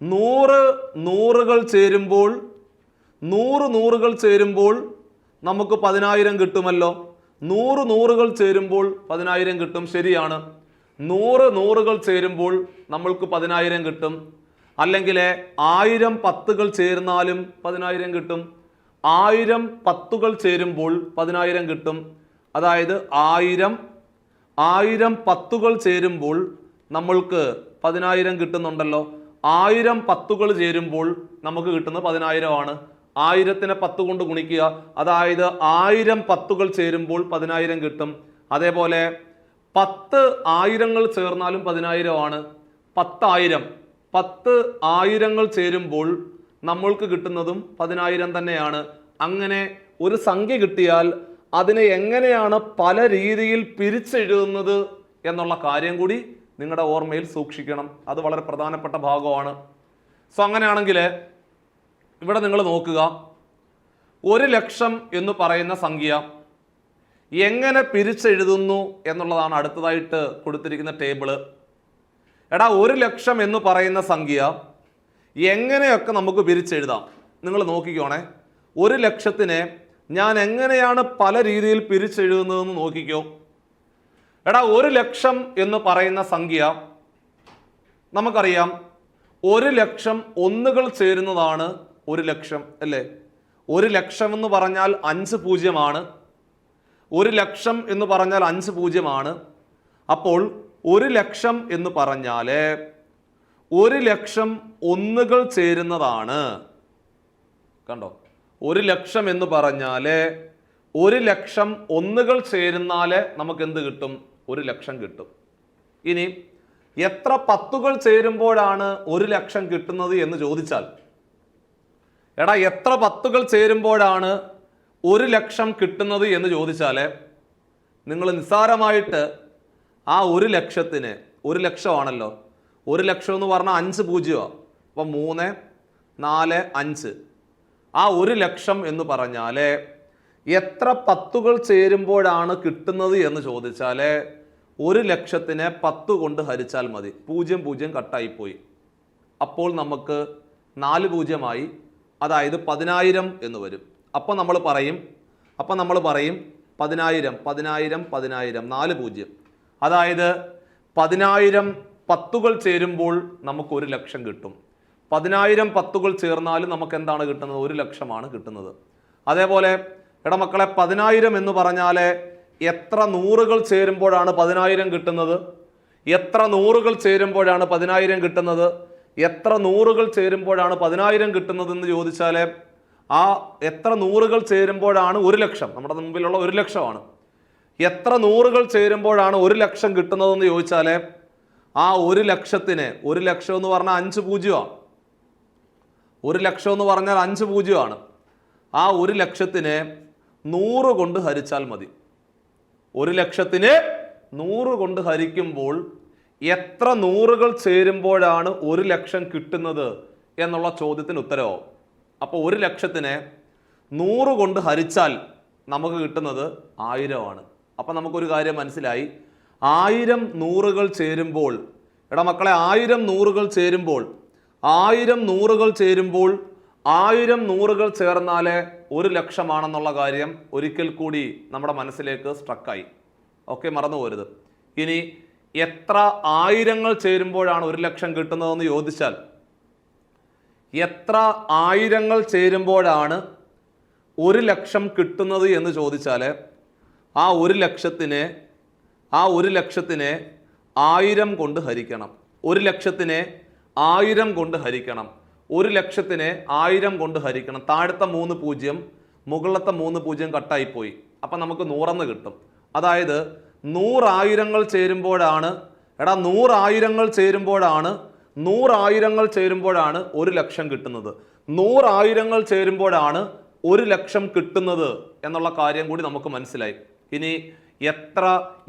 100 നൂറുകൾ ചേരുമ്പോൾ 100 നൂറുകൾ ചേരുമ്പോൾ നമുക്ക് 10,000 കിട്ടുമല്ലോ. 100 നൂറുകൾ ചേരുമ്പോൾ 10,000 കിട്ടും, ശരിയാണ്. 100 നൂറുകൾ ചേരുമ്പോൾ നമ്മൾക്ക് 10,000 കിട്ടും. അല്ലെങ്കിൽ 1000 പത്തുകൾ ചേർന്നാലും 10,000 കിട്ടും. 1000 പത്തുകൾ ചേരുമ്പോൾ 10,000 കിട്ടും. അതായത് 1000 പത്തുകൾ ചേരുമ്പോൾ നമ്മൾക്ക് 10,000 കിട്ടുന്നുണ്ടല്ലോ. 1000 പത്തുകൾ ചേരുമ്പോൾ നമുക്ക് കിട്ടുന്നത് 10,000 ആണ്. 1000-നെ 10 കൊണ്ട് ഗുണിക്കുക, അതായത് 1000 പത്തുകൾ ചേരുമ്പോൾ 10,000 കിട്ടും. അതേപോലെ 10 ആയിരങ്ങൾ ചേർന്നാലും 10,000 ആണ്. 10 ആയിരങ്ങൾ ചേരുമ്പോൾ നമ്മൾക്ക് കിട്ടുന്നതും 10,000 തന്നെയാണ്. അങ്ങനെ ഒരു സംഖ്യ കിട്ടിയാൽ അതിനെ എങ്ങനെയാണ് പല രീതിയിൽ പിരിച്ചെഴുതുന്നത് എന്നുള്ള കാര്യം കൂടി നിങ്ങളുടെ ഓർമ്മയിൽ സൂക്ഷിക്കണം. അത് വളരെ പ്രധാനപ്പെട്ട ഭാഗമാണ്. സോ അങ്ങനെയാണെങ്കിൽ ഇവിടെ നിങ്ങൾ നോക്കുക, 1,00,000 എന്ന് പറയുന്ന സംഖ്യ എങ്ങനെ പിരിച്ചെഴുതുന്നു എന്നുള്ളതാണ് അടുത്തതായിട്ട് കൊടുത്തിരിക്കുന്ന ടേബിള്. എടാ 1,00,000 എന്ന് പറയുന്ന സംഖ്യ എങ്ങനെയൊക്കെ നമുക്ക് പിരിച്ചെഴുതാം നിങ്ങൾ നോക്കിക്കോണേ. 1,00,000-നെ ഞാൻ എങ്ങനെയാണ് പല രീതിയിൽ പിരിച്ചെഴുതുന്നതെന്ന് നോക്കിക്കോ. എടാ 1,00,000 എന്ന് പറയുന്ന സംഖ്യ നമുക്കറിയാം, 1,00,000 ഒന്നുകൾ ചേരുന്നതാണ് 1,00,000 അല്ലേ? 1,00,000 എന്ന് പറഞ്ഞാൽ 5 പൂജ്യമാണ്. 1,00,000 എന്ന് പറഞ്ഞാൽ 5 പൂജ്യമാണ്. അപ്പോൾ 1,00,000 എന്ന് പറഞ്ഞാൽ 1,00,000 ഒന്നുകൾ ചേരുന്നതാണ്. കണ്ടോ, 1,00,000 എന്ന് പറഞ്ഞാൽ 1,00,000 ഒന്നുകൾ ചേരുന്നാൽ നമുക്ക് എന്ത് കിട്ടും? 1,00,000 കിട്ടും. ഇനി എത്ര പത്തുകൾ ചേരുമ്പോഴാണ് 1,00,000 കിട്ടുന്നത് എന്ന് ചോദിച്ചാൽ, എടാ എത്ര പത്തുകൾ ചേരുമ്പോഴാണ് 1,00,000 കിട്ടുന്നത് എന്ന് ചോദിച്ചാൽ നിങ്ങൾ നിസ്സാരമായിട്ട് ആ 1,00,000-ന് 1,00,000 ആണല്ലോ, 1,00,000 എന്ന് പറഞ്ഞാൽ 5 പൂജ്യമാണ്. അപ്പം 3, 4, 5. ആ 1,00,000 എന്ന് പറഞ്ഞാൽ എത്ര പത്തുകൾ ചേരുമ്പോഴാണ് കിട്ടുന്നത് എന്ന് ചോദിച്ചാൽ 1,00,000-നെ 10 കൊണ്ട് ഹരിച്ചാൽ മതി. 0 0 കട്ടായിപ്പോയി. അപ്പോൾ നമുക്ക് 4 പൂജ്യമായി, അതായത് 10,000 എന്ന് വരും. അപ്പം നമ്മൾ പറയും 10,000 10,000 4 പൂജ്യം, അതായത് 10,000 പത്തുകൾ ചേരുമ്പോൾ നമുക്ക് 1,00,000 കിട്ടും. 10,000 പത്തുകൾ ചേർന്നാലും നമുക്ക് എന്താണ് കിട്ടുന്നത്? 1,00,000 കിട്ടുന്നത്. അതേപോലെ എടാ മക്കളെ 10,000 എന്ന് പറഞ്ഞാൽ എത്ര നൂറുകൾ ചേരുമ്പോഴാണ് 10,000 കിട്ടുന്നത്? എത്ര നൂറുകൾ ചേരുമ്പോഴാണ് 10,000 കിട്ടുന്നത്? എത്ര നൂറുകൾ ചേരുമ്പോഴാണ് 10,000 കിട്ടുന്നതെന്ന് ചോദിച്ചാൽ ആ എത്ര നൂറുകൾ ചേരുമ്പോഴാണ് 1,00,000, നമ്മുടെ മുമ്പിലുള്ള 1,00,000 എത്ര നൂറുകൾ ചേരുമ്പോഴാണ് 1,00,000 കിട്ടുന്നതെന്ന് ചോദിച്ചാൽ ആ 1,00,000-ന് 1,00,000 എന്ന് പറഞ്ഞാൽ 5 പൂജ്യമാണ്. 1,00,000 എന്ന് പറഞ്ഞാൽ 5 പൂജ്യമാണ്. ആ 1,00,000-നെ 100 കൊണ്ട് ഹരിച്ചാൽ മതി. 1,00,000-നെ 100 കൊണ്ട് ഹരിക്കുമ്പോൾ എത്ര നൂറുകൾ ചേരുമ്പോഴാണ് 1,00,000 കിട്ടുന്നത് എന്നുള്ള ചോദ്യത്തിന് ഉത്തരവാകും. അപ്പോൾ 1,00,000-നെ 100 കൊണ്ട് ഹരിച്ചാൽ നമുക്ക് കിട്ടുന്നത് 1000 ആണ്. അപ്പം നമുക്കൊരു കാര്യം മനസ്സിലായി. 1000 നൂറുകൾ ചേരുമ്പോൾ, എടാ മക്കളെ, 1000 നൂറുകൾ ചേരുമ്പോൾ 1000 നൂറുകൾ ചേരുമ്പോൾ 1000 നൂറുകൾ ചേർന്നാലേ 1,00,000 ആണെന്നുള്ള കാര്യം ഒരിക്കൽ കൂടി നമ്മുടെ മനസ്സിലേക്ക് സ്ട്രക്കായി. ഓക്കെ, മറന്നു പോരുത്. ഇനി എത്ര ആയിരങ്ങൾ ചേരുമ്പോഴാണ് 1,00,000 കിട്ടുന്നതെന്ന് ചോദിച്ചാൽ, എത്ര ആയിരങ്ങൾ ചേരുമ്പോഴാണ് 1,00,000 കിട്ടുന്നത് എന്ന് ചോദിച്ചാൽ ആ 1,00,000-നെ 1000 കൊണ്ട് ഹരിക്കണം. 1,00,000-നെ 1000 കൊണ്ട് ഹരിക്കണം. 1,00,000-നെ 1000 കൊണ്ട് ഹരിക്കണം. താഴത്തെ 3 പൂജ്യം, മുകളിലത്തെ 3 പൂജ്യം കട്ടായിപ്പോയി. അപ്പം നമുക്ക് 100 കിട്ടും. അതായത് 100 ആയിരങ്ങൾ ചേരുമ്പോഴാണ്, 100 ആയിരങ്ങൾ ചേരുമ്പോഴാണ് 1,00,000 കിട്ടുന്നത്. 100 ആയിരങ്ങൾ ചേരുമ്പോഴാണ് 1,00,000 കിട്ടുന്നത് എന്നുള്ള കാര്യം കൂടി നമുക്ക് മനസ്സിലായി. ഇനി എത്ര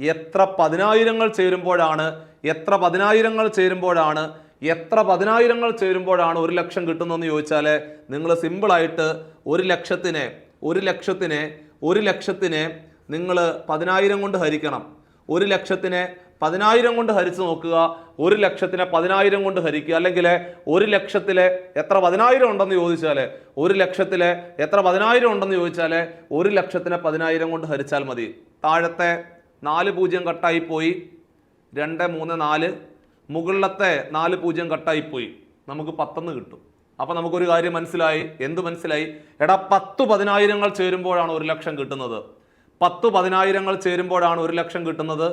10,000 ചേരുമ്പോഴാണ് 10,000 ചേരുമ്പോഴാണ് 1,00,000 കിട്ടുന്നതെന്ന് ചോദിച്ചാൽ നിങ്ങൾ സിമ്പിളായിട്ട് 1,00,000-നെ നിങ്ങൾ 10,000 കൊണ്ട് ഹരിക്കണം. 1,00,000-നെ 10,000 കൊണ്ട് ഹരിച്ച് നോക്കുക. 1,00,000-നെ 10,000 കൊണ്ട് ഹരിക്കുക. അല്ലെങ്കിൽ 1,00,000-ലെ എത്ര 10,000 ഉണ്ടെന്ന് ചോദിച്ചാൽ 1,00,000-ലെ എത്ര 10,000 ഉണ്ടെന്ന് ചോദിച്ചാൽ 1,00,000-നെ 10,000 കൊണ്ട് ഹരിച്ചാൽ മതി. താഴത്തെ 4 പൂജ്യം കട്ടായിപ്പോയി, 2 3 4. മുകളിലത്തെ 4 പൂജ്യം കട്ടായിപ്പോയി, നമുക്ക് 10 കിട്ടും. അപ്പം നമുക്കൊരു കാര്യം മനസ്സിലായി. എന്ത് മനസ്സിലായി? 10 10,000 ചേരുമ്പോഴാണ് 1,00,000 കിട്ടുന്നത്. 10 10,000 ചേരുമ്പോഴാണ് 1,00,000 കിട്ടുന്നത്.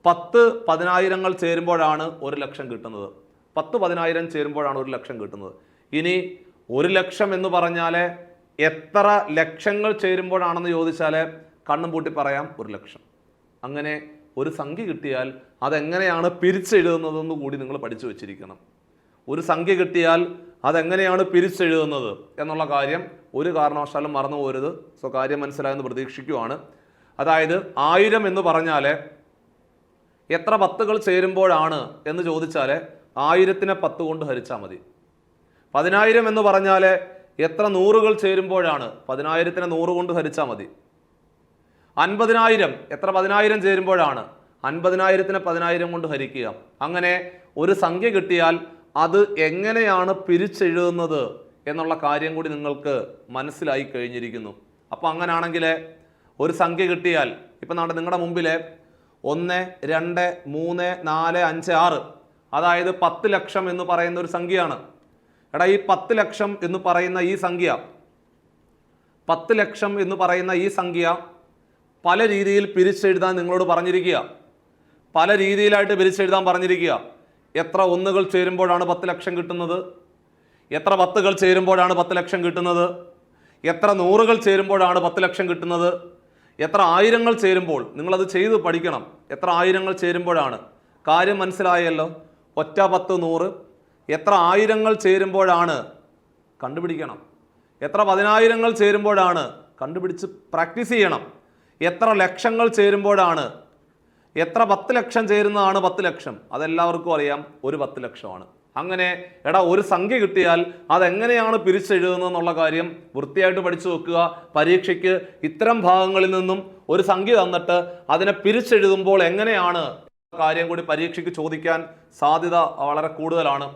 10 10,000 ചേരുമ്പോഴാണ് 1,00,000 കിട്ടുന്നത്. 10 10,000 ചേരുമ്പോഴാണ് 1,00,000 കിട്ടുന്നത്. ഇനി 1,00,000 എന്ന് പറഞ്ഞാൽ എത്ര ലക്ഷങ്ങൾ ചേരുമ്പോഴാണെന്ന് ചോദിച്ചാൽ കണ്ണും പൂട്ടി പറയാം 1,00,000. അങ്ങനെ ഒരു സംഖ്യ കിട്ടിയാൽ അതെങ്ങനെയാണ് പിരിച്ചെഴുതുന്നതെന്ന് കൂടി നിങ്ങൾ പഠിച്ചു വെച്ചിരിക്കണം. ഒരു സംഖ്യ കിട്ടിയാൽ അതെങ്ങനെയാണ് പിരിച്ചെഴുതുന്നത് എന്നുള്ള കാര്യം ഒരു കാരണവശാലും മറന്നു പോരുത്. സോ കാര്യം മനസ്സിലായെന്ന് പ്രതീക്ഷിക്കുകയാണ്. അതായത് 1000 എന്ന് പറഞ്ഞാൽ എത്ര 10കൾ ചേരുമ്പോഴാണ് എന്ന് ചോദിച്ചാൽ 1000-നെ 10 കൊണ്ട് ഹരിച്ചാൽ മതി. 10,000 എന്ന് പറഞ്ഞാൽ എത്ര നൂറുകൾ ചേരുമ്പോഴാണ് 10,000-നെ 100 കൊണ്ട് ഹരിച്ചാൽ മതി. 50,000 എത്ര 10,000 ചേരുമ്പോഴാണ് 50,000-നെ 10,000 കൊണ്ട് ഹരിക്കുക. അങ്ങനെ ഒരു സംഖ്യ കിട്ടിയാൽ അത് എങ്ങനെയാണ് പിരിച്ചെഴുതുന്നത് എന്നുള്ള കാര്യം കൂടി നിങ്ങൾക്ക് മനസ്സിലായി കഴിഞ്ഞിരിക്കുന്നു. അപ്പോൾ അങ്ങനെയാണെങ്കിൽ ഒരു സംഖ്യ കിട്ടിയാൽ ഇപ്പം നിങ്ങളുടെ മുമ്പിൽ 1 2 3 4 5 6, അതായത് 10 ലക്ഷം എന്ന് പറയുന്ന ഒരു സംഖ്യയാണ്. ഈ 10 ലക്ഷം എന്ന് പറയുന്ന ഈ സംഖ്യ 10 ലക്ഷം എന്ന് പറയുന്ന ഈ സംഖ്യ പല രീതിയിൽ പിരിച്ചെഴുതാൻ നിങ്ങളോട് പറഞ്ഞിരിക്കുക. പല രീതിയിലായിട്ട് പിരിച്ചെഴുതാൻ പറഞ്ഞിരിക്കുക. എത്ര 1കൾ ചേരുമ്പോഴാണ് 10 ലക്ഷം കിട്ടുന്നത്, എത്ര 10കൾ ചേരുമ്പോഴാണ് 10 ലക്ഷം കിട്ടുന്നത്, എത്ര 100കൾ ചേരുമ്പോഴാണ് 10 ലക്ഷം കിട്ടുന്നത്, എത്ര ആയിരങ്ങൾ ചേരുമ്പോൾ, നിങ്ങളത് ചെയ്ത് പഠിക്കണം. എത്ര ആയിരങ്ങൾ ചേരുമ്പോഴാണ്, കാര്യം മനസ്സിലായല്ലോ. ഒറ്റ 10 100, എത്ര ആയിരങ്ങൾ ചേരുമ്പോഴാണ് കണ്ടുപിടിക്കണം. എത്ര 10,000 ചേരുമ്പോഴാണ് കണ്ടുപിടിച്ച് പ്രാക്ടീസ് ചെയ്യണം. എത്ര ലക്ഷങ്ങൾ ചേരുമ്പോഴാണ്, എത്ര 10 ലക്ഷം ചേരുന്നതാണ് 10 ലക്ഷം, അതെല്ലാവർക്കും അറിയാം, ഒരു 10 ലക്ഷമാണ്. അങ്ങനെ ഒരു സംഖ്യ കിട്ടിയാൽ അതെങ്ങനെയാണ് പിരിച്ചെഴുതുന്നത് എന്നുള്ള കാര്യം വൃത്തിയായിട്ട് പഠിച്ചു വെക്കുക. പരീക്ഷയ്ക്ക് ഇത്തരം ഭാഗങ്ങളിൽ നിന്നും ഒരു സംഖ്യ തന്നിട്ട് അതിനെ പിരിച്ചെഴുതുമ്പോൾ എങ്ങനെയാണ് കാര്യം കൂടി പരീക്ഷയ്ക്ക് ചോദിക്കാൻ സാധ്യത വളരെ കൂടുതലാണ്.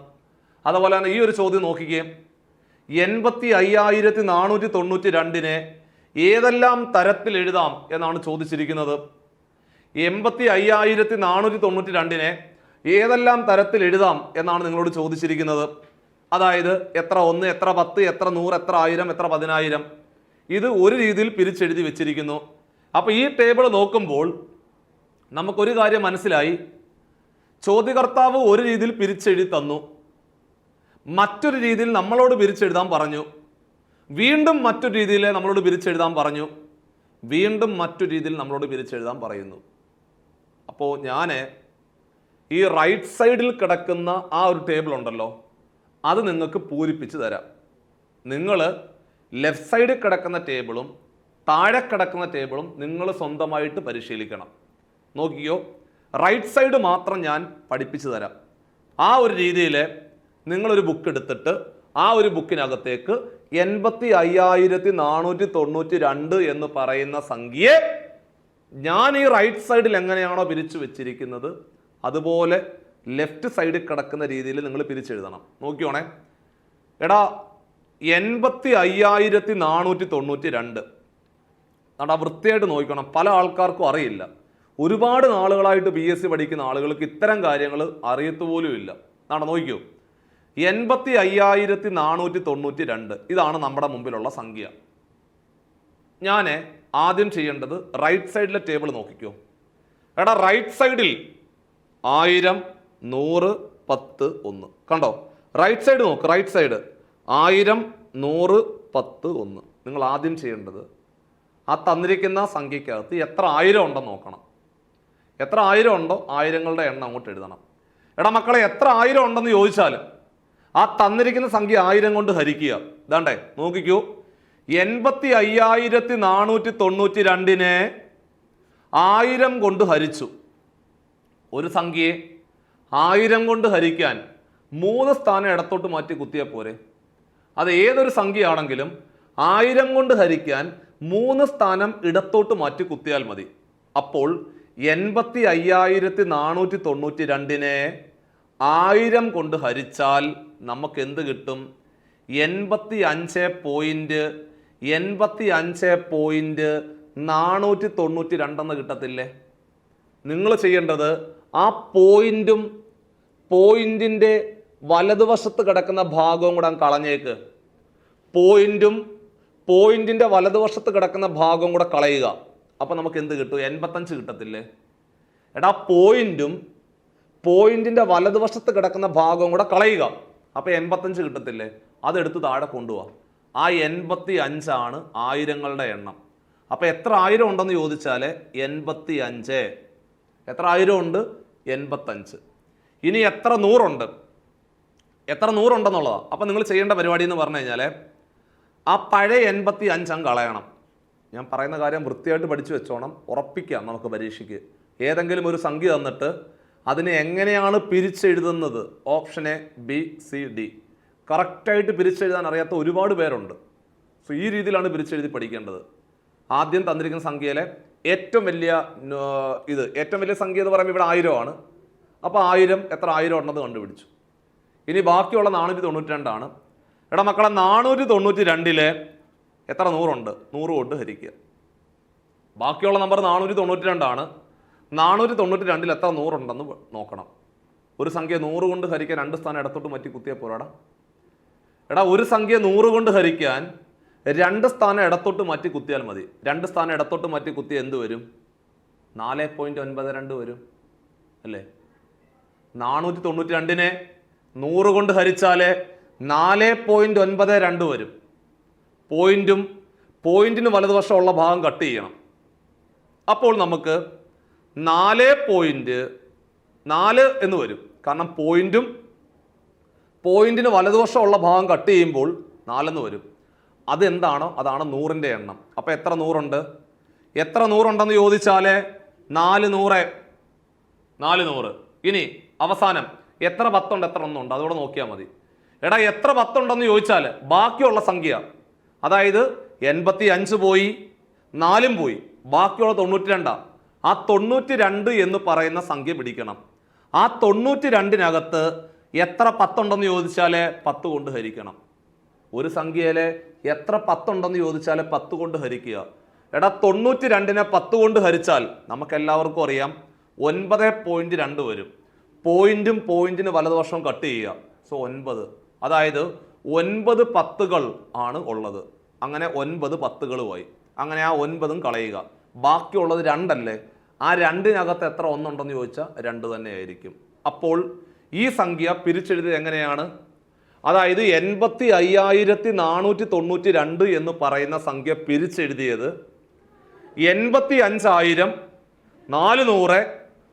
അതുപോലെ തന്നെ ഈ ഒരു ചോദ്യം നോക്കിക്കേ. 85,492-നെ ഏതെല്ലാം തരത്തിൽ എഴുതാം എന്നാണ് ചോദിച്ചിരിക്കുന്നത്. 85,492-നെ ഏതെല്ലാം തരത്തിൽ എഴുതാം എന്നാണ് നിങ്ങളോട് ചോദിച്ചിരിക്കുന്നത്. അതായത് എത്ര 1, എത്ര 10, എത്ര 100, എത്ര 1000, എത്ര 10,000, ഇത് ഒരു രീതിയിൽ പിരിച്ചെഴുതി വെച്ചിരിക്കുന്നു. അപ്പോൾ ഈ ടേബിൾ നോക്കുമ്പോൾ നമുക്കൊരു കാര്യം മനസ്സിലായി. ചോദ്യകർത്താവ് ഒരു രീതിയിൽ പിരിച്ചെഴുതി തന്നു. മറ്റൊരു രീതിയിൽ നമ്മളോട് പിരിച്ചെഴുതാൻ പറഞ്ഞു, വീണ്ടും മറ്റൊരു രീതിയിൽ നമ്മളോട് പിരിച്ചെഴുതാൻ പറഞ്ഞു, വീണ്ടും മറ്റൊരു രീതിയിൽ നമ്മളോട് പിരിച്ചെഴുതാൻ പറയുന്നു. അപ്പോൾ ഞാൻ ഈ റൈറ്റ് സൈഡിൽ കിടക്കുന്ന ആ ഒരു ടേബിൾ ഉണ്ടല്ലോ, അത് നിങ്ങൾക്ക് പൂരിപ്പിച്ച് തരാം. നിങ്ങൾ ലെഫ്റ്റ് സൈഡിൽ കിടക്കുന്ന ടേബിളും താഴെ കിടക്കുന്ന ടേബിളും നിങ്ങൾ സ്വന്തമായിട്ട് പരിശീലിക്കണം. നോക്കിയോ, റൈറ്റ് സൈഡ് മാത്രം ഞാൻ പഠിപ്പിച്ചു തരാം. ആ ഒരു രീതിയിൽ നിങ്ങളൊരു ബുക്ക് എടുത്തിട്ട് ആ ഒരു ബുക്കിനകത്തേക്ക് 85,492 എന്ന് പറയുന്ന സംഖ്യയെ ഞാൻ ഈ റൈറ്റ് സൈഡിൽ എങ്ങനെയാണോ പിരിച്ചു വെച്ചിരിക്കുന്നത് അതുപോലെ ലെഫ്റ്റ് സൈഡിൽ കിടക്കുന്ന രീതിയിൽ നിങ്ങൾ പിരിച്ചെഴുതണം. നോക്കിയോണേ, എടാ 85,492. അതാ വൃത്തിയായിട്ട് നോക്കണം. പല ആൾക്കാർക്കും അറിയില്ല. ഒരുപാട് നാളുകളായിട്ട് PSC പഠിക്കുന്ന ആളുകൾക്ക് ഇത്തരം കാര്യങ്ങൾ അറിയത്തുപോലും ഇല്ല. നോക്കിയോ, 85,492 ഇതാണ് നമ്മുടെ മുമ്പിലുള്ള സംഖ്യ. ഞാൻ ആദ്യം ചെയ്യേണ്ടത് റൈറ്റ് സൈഡിലെ ടേബിൾ നോക്കിക്കോ. എടാ റൈറ്റ് സൈഡിൽ 1000, 100, 10, 1 കണ്ടോ? റൈറ്റ് സൈഡ് നോക്ക്. Right side 1000, 100, 10, 1. നിങ്ങൾ ആദ്യം ചെയ്യേണ്ടത് ആ തന്നിരിക്കുന്ന സംഖ്യക്കകത്ത് എത്ര 1000 ഉണ്ടെന്ന് നോക്കണം. എത്ര 1000 ഉണ്ടോ ആയിരങ്ങളുടെ എണ്ണം അങ്ങോട്ട് എഴുതണം. എടാ മക്കളെ, എത്ര 1000 ഉണ്ടെന്ന് ചോദിച്ചാൽ ആ തന്നിരിക്കുന്ന സംഖ്യ 1000 കൊണ്ട് ഹരിക്കുക. ഇതാണ്ടേ നോക്കിക്കൂ, 85,492 1000 കൊണ്ട് ഹരിച്ചു. ഒരു സംഖ്യയെ 1000 കൊണ്ട് ഹരിക്കാൻ 3 സ്ഥാനം ഇടത്തോട്ട് മാറ്റി കുത്തിയാൽ പോരെ? അത് ഏതൊരു സംഖ്യയാണെങ്കിലും 1000 കൊണ്ട് ഹരിക്കാൻ 3 സ്ഥാനം ഇടത്തോട്ട് മാറ്റി കുത്തിയാൽ മതി. അപ്പോൾ 85,492 1000 കൊണ്ട് ഹരിച്ചാൽ നമുക്ക് എന്ത് കിട്ടും? 85.492 എന്ന് കിട്ടത്തില്ലേ? നിങ്ങൾ ചെയ്യേണ്ടത് ആ പോയിന്റും പോയിന്റിന്റെ വലതുവശത്ത് കിടക്കുന്ന ഭാഗവും കൂടെ കളഞ്ഞേക്ക്. പോയിന്റും പോയിന്റിന്റെ വലതുവശത്ത് കിടക്കുന്ന ഭാഗവും കൂടെ കളയുക. അപ്പൊ നമുക്ക് എന്ത് കിട്ടും? 85 കിട്ടത്തില്ലേ? എടാ പോയിന്റും പോയിന്റിന്റെ വലതുവശത്ത് കിടക്കുന്ന ഭാഗവും കൂടെ കളയുക. അപ്പൊ 85 കിട്ടത്തില്ലേ? അതെടുത്ത് താഴെ കൊണ്ടുപോവാ. ആ 85 ആണ് ആയിരങ്ങളുടെ എണ്ണം. അപ്പൊ എത്ര 1000 ഉണ്ടെന്ന് ചോദിച്ചാൽ 85. എത്ര 1000 ഉണ്ട്? 85. ഇനി എത്ര 100 ഉണ്ട്? എത്ര 100 ഉണ്ടെന്നുള്ളതാണ്. അപ്പൊ നിങ്ങൾ ചെയ്യേണ്ട പരിപാടി എന്ന് പറഞ്ഞു കഴിഞ്ഞാൽ ആ പഴയ 85 അങ്ങ് കളയണം. ഞാൻ പറയുന്ന കാര്യം വൃത്തിയായിട്ട് പഠിച്ചു വെച്ചോണം. ഉറപ്പിക്കാം നമുക്ക് പരീക്ഷയ്ക്ക്. ഏതെങ്കിലും ഒരു സംഖ്യ തന്നിട്ട് അതിനെ എങ്ങനെയാണ് പിരിച്ചെഴുതുന്നത്, option A, B, C, D കറക്റ്റായിട്ട് പിരിച്ചെഴുതാൻ അറിയാത്ത ഒരുപാട് പേരുണ്ട്. സോ ഈ രീതിയിലാണ് പിരിച്ചെഴുതി പഠിക്കേണ്ടത്. ആദ്യം തന്നിരിക്കുന്ന സംഖ്യയിലെ ഏറ്റവും വലിയ സംഖ്യ എന്ന് പറയുമ്പോൾ ഇവിടെ 1000 ആണ്. അപ്പോൾ 1000 എത്ര 1000 ഉണ്ടെന്ന് കണ്ടുപിടിച്ചു. ഇനി ബാക്കിയുള്ള 492 ആണ്. എടാ മക്കളെ, 492 എത്ര 100 ഉണ്ട്? 100 കൊണ്ട് ഹരിക്കുക. ബാക്കിയുള്ള നമ്പർ 492 ആണ്. 492 എത്ര 100 ഉണ്ടെന്ന് നോക്കണം. ഒരു സംഖ്യ 100 കൊണ്ട് ഹരിക്കാൻ 2 സ്ഥാനം ഇടത്തോട്ട് മാറ്റി കുത്തിയാൽ പോരാടാ. എടാ ഒരു സംഖ്യ 100 കൊണ്ട് ഹരിക്കാൻ 2 സ്ഥാനം ഇടത്തോട്ട് മാറ്റി കുത്തിയാൽ മതി. 2 സ്ഥാനം ഇടത്തോട്ട് മാറ്റി കുത്തിയ എന്ത് വരും? 4.92 വരും അല്ലേ? 492 100 കൊണ്ട് ഹരിച്ചാൽ 4.92 വരും. പോയിന്റിന് വലതുവശമുള്ള ഭാഗം കട്ട് ചെയ്യണം. അപ്പോൾ നമുക്ക് 4.4 എന്ന് വരും. കാരണം പോയിന്റിന് വലതുവശമുള്ള ഭാഗം കട്ട് ചെയ്യുമ്പോൾ 4 എന്ന് വരും. അതെന്താണോ അതാണ് 100ന്റെ എണ്ണം. അപ്പോൾ എത്ര 100 ഉണ്ട്? എത്ര 100 ഉണ്ടെന്ന് ചോദിച്ചാൽ 400. ഇനി അവസാനം എത്ര 10 ഉണ്ട്, എത്ര 1 ഉണ്ട്, അതോടെ നോക്കിയാൽ മതി. എടാ എത്ര 10 ഉണ്ടെന്ന് ചോദിച്ചാൽ ബാക്കിയുള്ള സംഖ്യ, അതായത് 85 പോയി, 4 പോയി, ബാക്കിയുള്ള 92. ആ 92 എന്ന് പറയുന്ന സംഖ്യ പിടിക്കണം. ആ 92-നകത്ത് എത്ര 10 ഉണ്ടെന്ന് ചോദിച്ചാൽ 10 കൊണ്ട് ഹരിക്കണം. ഒരു സംഖ്യയിലെ എത്ര 10 ഉണ്ടെന്ന് ചോദിച്ചാൽ 10 കൊണ്ട് ഹരിക്കുക. എടാ 92-നെ 10 കൊണ്ട് ഹരിച്ചാൽ നമുക്ക് എല്ലാവർക്കും അറിയാം 9.2 വരും. പോയിന്റിന് വലതുവശം കട്ട് ചെയ്യുക. സോ 9. അതായത് 9 10കൾ ആണ് ഉള്ളത്. അങ്ങനെ 9 10കളുമായി. അങ്ങനെ ആ 9ഉം കളയുക. ബാക്കിയുള്ളത് 2 അല്ലേ? ആ 2-നകത്ത് എത്ര 1 ഉണ്ടെന്ന് ചോദിച്ചാൽ 2 തന്നെ ആയിരിക്കും. അപ്പോൾ ഈ സംഖ്യ പിരിച്ചെഴുതിയത് എങ്ങനെയാണ്? അതായത് 85,492 എന്ന് പറയുന്ന സംഖ്യ പിരിച്ചെഴുതിയത് 85,000 400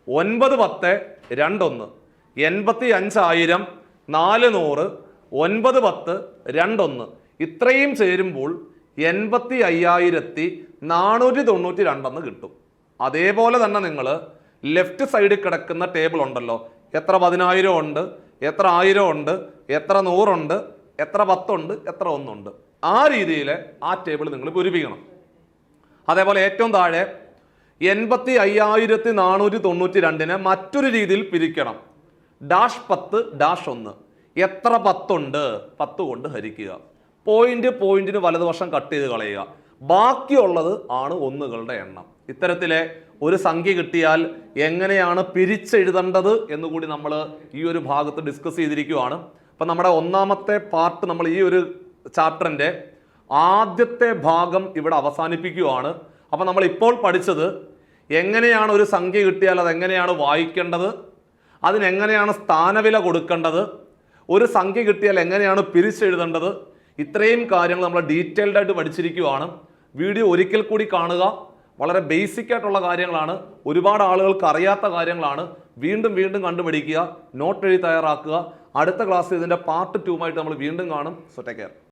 9 10 21. 85,000 400 9 10 21 ഇത്രയും ചേരുമ്പോൾ 85,492 കിട്ടും. അതേപോലെ തന്നെ നിങ്ങൾ ലെഫ്റ്റ് സൈഡിൽ കിടക്കുന്ന ടേബിൾ ഉണ്ടല്ലോ, എത്ര 10,000 ഉണ്ട്, എത്ര 1000 ഉണ്ട്, എത്ര 100 ഉണ്ട്, എത്ര 10 ഉണ്ട്, എത്ര 1 ഉണ്ട്, ആ രീതിയിൽ ആ ടേബിൾ നിങ്ങൾ പൂരിപ്പിക്കണം. അതേപോലെ ഏറ്റവും താഴെ 85,492 മറ്റൊരു രീതിയിൽ പിരിക്കണം. -10 -1 എത്ര 10 ഉണ്ട്, 10 കൊണ്ട് ഹരിക്കുക. പോയിന്റിന് വലതുവശം കട്ട് ചെയ്ത് കളയുക. ബാക്കിയുള്ളത് ആണ് ഒന്നുകളുടെ എണ്ണം. ഇത്തരത്തിലെ ഒരു സംഖ്യ കിട്ടിയാൽ എങ്ങനെയാണ് പിരിച്ചെഴുതേണ്ടത് എന്നുകൂടി നമ്മൾ ഈ ഒരു ഭാഗത്ത് ഡിസ്കസ് ചെയ്തിരിക്കുകയാണ്. അപ്പം നമ്മുടെ ഒന്നാമത്തെ പാർട്ട് നമ്മൾ ഈ ഒരു ചാപ്റ്ററിൻ്റെ ആദ്യത്തെ ഭാഗം ഇവിടെ അവസാനിപ്പിക്കുകയാണ്. അപ്പം നമ്മൾ ഇപ്പോൾ പഠിച്ചത് എങ്ങനെയാണ് ഒരു സംഖ്യ കിട്ടിയാൽ അതെങ്ങനെയാണ് വായിക്കേണ്ടത്, അതിനെങ്ങനെയാണ് സ്ഥാനവില കൊടുക്കേണ്ടത്, ഒരു സംഖ്യ കിട്ടിയാൽ എങ്ങനെയാണ് പിരിച്ചെഴുതേണ്ടത്, ഇത്രയും കാര്യങ്ങൾ നമ്മൾ ഡീറ്റെയിൽഡ് ആയിട്ട് പഠിച്ചിരിക്കുകയാണ്. വീഡിയോ ഒരിക്കൽ കൂടി കാണുക. വളരെ ബേസിക് ആയിട്ടുള്ള കാര്യങ്ങളാണ്, ഒരുപാട് ആളുകൾക്ക് അറിയാത്ത കാര്യങ്ങളാണ്. വീണ്ടും കണ്ടുപിടിക്കുക, നോട്ട് എഴുതി തയ്യാറാക്കുക. അടുത്ത ക്ലാസ്സിൽ ഇതിൻ്റെ പാർട്ട് 2 നമ്മൾ വീണ്ടും കാണും. So take care.